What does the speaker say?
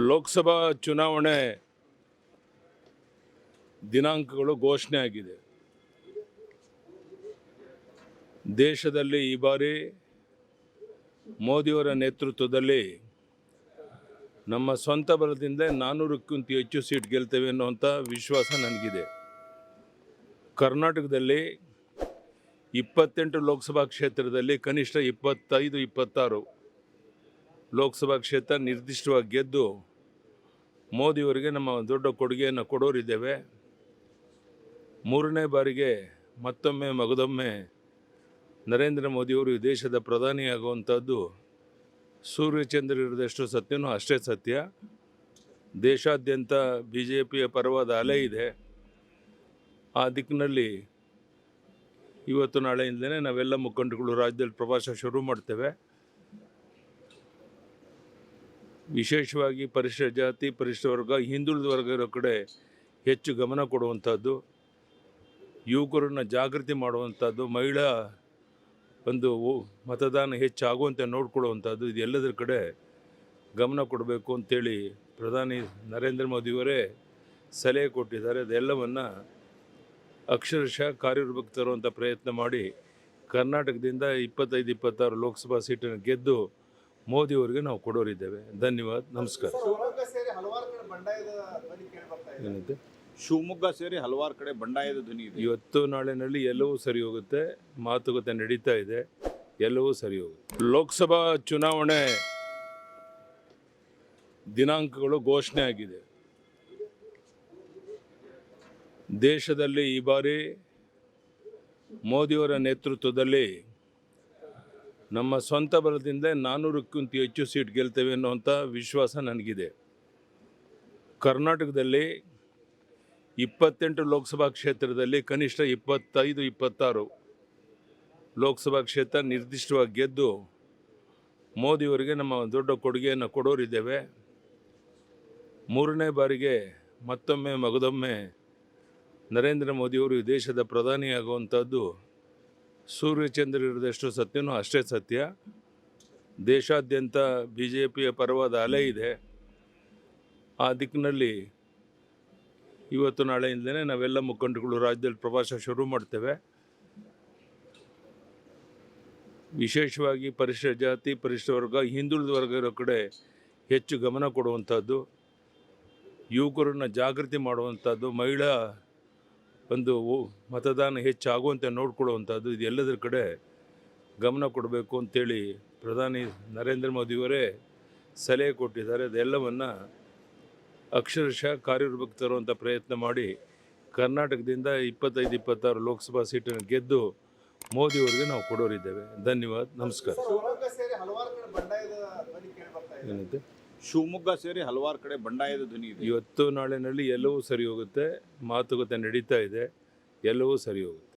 ಲೋಕಸಭಾ ಚುನಾವಣೆ ದಿನಾಂಕಗಳು ಘೋಷಣೆ ಆಗಿದೆ. ದೇಶದಲ್ಲಿ ಈ ಬಾರಿ ಮೋದಿಯವರ ನೇತೃತ್ವದಲ್ಲಿ ನಮ್ಮ ಸ್ವಂತ ಬಲದಿಂದ 400ಕ್ಕಿಂತ ಹೆಚ್ಚು ಸೀಟ್ ಗೆಲ್ತೇವೆ ಅನ್ನುವಂಥ ವಿಶ್ವಾಸ ನನಗಿದೆ. ಕರ್ನಾಟಕದಲ್ಲಿ 28 ಲೋಕಸಭಾ ಕ್ಷೇತ್ರದಲ್ಲಿ ಕನಿಷ್ಠ 25-26 ಲೋಕಸಭಾ ಕ್ಷೇತ್ರ ನಿರ್ದಿಷ್ಟವಾಗಿ ಗೆದ್ದು ಮೋದಿಯವರಿಗೆ ನಮ್ಮ ದೊಡ್ಡ ಕೊಡುಗೆಯನ್ನು ಕೊಡೋರಿದ್ದೇವೆ. ಮೂರನೇ ಬಾರಿಗೆ ಮತ್ತೊಮ್ಮೆ ಮಗದೊಮ್ಮೆ ನರೇಂದ್ರ ಮೋದಿಯವರು ಈ ದೇಶದ ಪ್ರಧಾನಿಯಾಗುವಂಥದ್ದು ಸೂರ್ಯಚಂದ್ರ ಇರೋದಷ್ಟು ಸತ್ಯನೂ ಅಷ್ಟೇ ಸತ್ಯ. ದೇಶಾದ್ಯಂತ BJPಯ ಪರವಾದ ಅಲೆ ಇದೆ. ಆ ದಿಕ್ಕಿನಲ್ಲಿ ಇವತ್ತು ನಾಳೆಯಿಂದಲೇ ನಾವೆಲ್ಲ ಮುಖಂಡಗಳು ರಾಜ್ಯದಲ್ಲಿ ಪ್ರವಾಸ ಶುರು ಮಾಡ್ತೇವೆ. ವಿಶೇಷವಾಗಿ ಪರಿಶಿಷ್ಟ ಜಾತಿ, ಪರಿಶಿಷ್ಟ ವರ್ಗ, ಹಿಂದುಳಿದ ವರ್ಗ ಇರೋ ಕಡೆ ಹೆಚ್ಚು ಗಮನ ಕೊಡುವಂಥದ್ದು, ಯುವಕರನ್ನು ಜಾಗೃತಿ ಮಾಡುವಂಥದ್ದು, ಮಹಿಳಾ ಒಂದು ಮತದಾನ ಹೆಚ್ಚಾಗುವಂತೆ ನೋಡ್ಕೊಳ್ಳುವಂಥದ್ದು, ಇದೆಲ್ಲದರ ಕಡೆ ಗಮನ ಕೊಡಬೇಕು ಅಂತೇಳಿ ಪ್ರಧಾನಿ ನರೇಂದ್ರ ಮೋದಿಯವರೇ ಸಲಹೆ ಕೊಟ್ಟಿದ್ದಾರೆ. ಅದೆಲ್ಲವನ್ನು ಅಕ್ಷರಶಃ ಕಾರ್ಯರೂಪಕ್ಕೆ ತರುವಂಥ ಪ್ರಯತ್ನ ಮಾಡಿ ಕರ್ನಾಟಕದಿಂದ 25-26 ಲೋಕಸಭಾ ಸೀಟನ್ನು ಗೆದ್ದು ಮೋದಿಯವರಿಗೆ ನಾವು ಕೊಡೋರಿದ್ದೇವೆ. ಧನ್ಯವಾದ, ನಮಸ್ಕಾರ. ಶಿವಮೊಗ್ಗ ಸೇರಿ ಹಲವಾರು ಕಡೆ ಬಂಡಾಯದ ಧ್ವನಿ ಇದೆ. ಇವತ್ತು ನಾಳೆನಲ್ಲಿ ಎಲ್ಲವೂ ಸರಿ ಹೋಗುತ್ತೆ. ಮಾತುಕತೆ ನಡೀತಾ ಇದೆ, ಎಲ್ಲವೂ ಸರಿ ಹೋಗುತ್ತೆ. ಲೋಕಸಭಾ ಚುನಾವಣೆ ದಿನಾಂಕಗಳು ಘೋಷಣೆ ಆಗಿದೆ. ದೇಶದಲ್ಲಿ ಈ ಬಾರಿ ಮೋದಿಯವರ ನೇತೃತ್ವದಲ್ಲಿ ನಮ್ಮ ಸ್ವಂತ ಬಲದಿಂದ 400ಕ್ಕಿಂತ ಹೆಚ್ಚು ಸೀಟ್ ಗೆಲ್ತೇವೆ ಅನ್ನುವಂಥ ವಿಶ್ವಾಸ ನನಗಿದೆ. ಕರ್ನಾಟಕದಲ್ಲಿ 28 ಲೋಕಸಭಾ ಕ್ಷೇತ್ರದಲ್ಲಿ ಕನಿಷ್ಠ 25-26 ಲೋಕಸಭಾ ಕ್ಷೇತ್ರ ನಿರ್ದಿಷ್ಟವಾಗಿ ಗೆದ್ದು ಮೋದಿಯವರಿಗೆ ನಮ್ಮ ದೊಡ್ಡ ಕೊಡುಗೆಯನ್ನು ಕೊಡೋರಿದ್ದೇವೆ. ಮೂರನೇ ಬಾರಿಗೆ ಮತ್ತೊಮ್ಮೆ ಮಗದೊಮ್ಮೆ ನರೇಂದ್ರ ಮೋದಿಯವರು ಈ ದೇಶದ ಪ್ರಧಾನಿಯಾಗುವಂಥದ್ದು ಸೂರ್ಯಚಂದ್ರ ಇರೋದಷ್ಟು ಸತ್ಯನೂ ಅಷ್ಟೇ ಸತ್ಯ. ದೇಶಾದ್ಯಂತ BJPಯ ಪರವಾದ ಅಲೆ ಇದೆ. ಆ ದಿಕ್ಕಿನಲ್ಲಿ ಇವತ್ತು ನಾಳೆಯಿಂದಲೇ ನಾವೆಲ್ಲ ಮುಖಂಡಗಳು ರಾಜ್ಯದಲ್ಲಿ ಪ್ರವಾಸ ಶುರು ಮಾಡ್ತೇವೆ. ವಿಶೇಷವಾಗಿ ಪರಿಶಿಷ್ಟ ಜಾತಿ, ಪರಿಶಿಷ್ಟ ವರ್ಗ, ಹಿಂದುಳಿದ ವರ್ಗ ಇರೋ ಕಡೆ ಹೆಚ್ಚು ಗಮನ ಕೊಡುವಂಥದ್ದು, ಯುವಕರನ್ನು ಜಾಗೃತಿ ಮಾಡುವಂಥದ್ದು, ಮಹಿಳಾ ಒಂದು ಮತದಾನ ಹೆಚ್ಚಾಗುವಂತೆ ನೋಡ್ಕೊಳ್ಳುವಂಥದ್ದು, ಇದೆಲ್ಲದರ ಕಡೆ ಗಮನ ಕೊಡಬೇಕು ಅಂತೇಳಿ ಪ್ರಧಾನಿ ನರೇಂದ್ರ ಮೋದಿಯವರೇ ಸಲಹೆ ಕೊಟ್ಟಿದ್ದಾರೆ. ಅದೆಲ್ಲವನ್ನು ಅಕ್ಷರಶಃ ಕಾರ್ಯರೂಪಕ್ಕೆ ತರುವಂಥ ಪ್ರಯತ್ನ ಮಾಡಿ ಕರ್ನಾಟಕದಿಂದ 25-26 ಲೋಕಸಭಾ ಸೀಟನ್ನು ಗೆದ್ದು ಮೋದಿಯವರಿಗೆ ನಾವು ಕೊಡೋರಿದ್ದೇವೆ. ಧನ್ಯವಾದ, ನಮಸ್ಕಾರ. ಶಿವಮೊಗ್ಗ ಸೇರಿ ಹಲವಾರು ಕಡೆ ಬಂಡಾಯದ ಧ್ವನಿ ಇದೆ. ಇವತ್ತು ನಾಳೆನಲ್ಲಿ ಎಲ್ಲವೂ ಸರಿ ಹೋಗುತ್ತೆ. ಮಾತುಕತೆ ನಡೀತಾ ಇದೆ, ಎಲ್ಲವೂ ಸರಿ ಹೋಗುತ್ತೆ.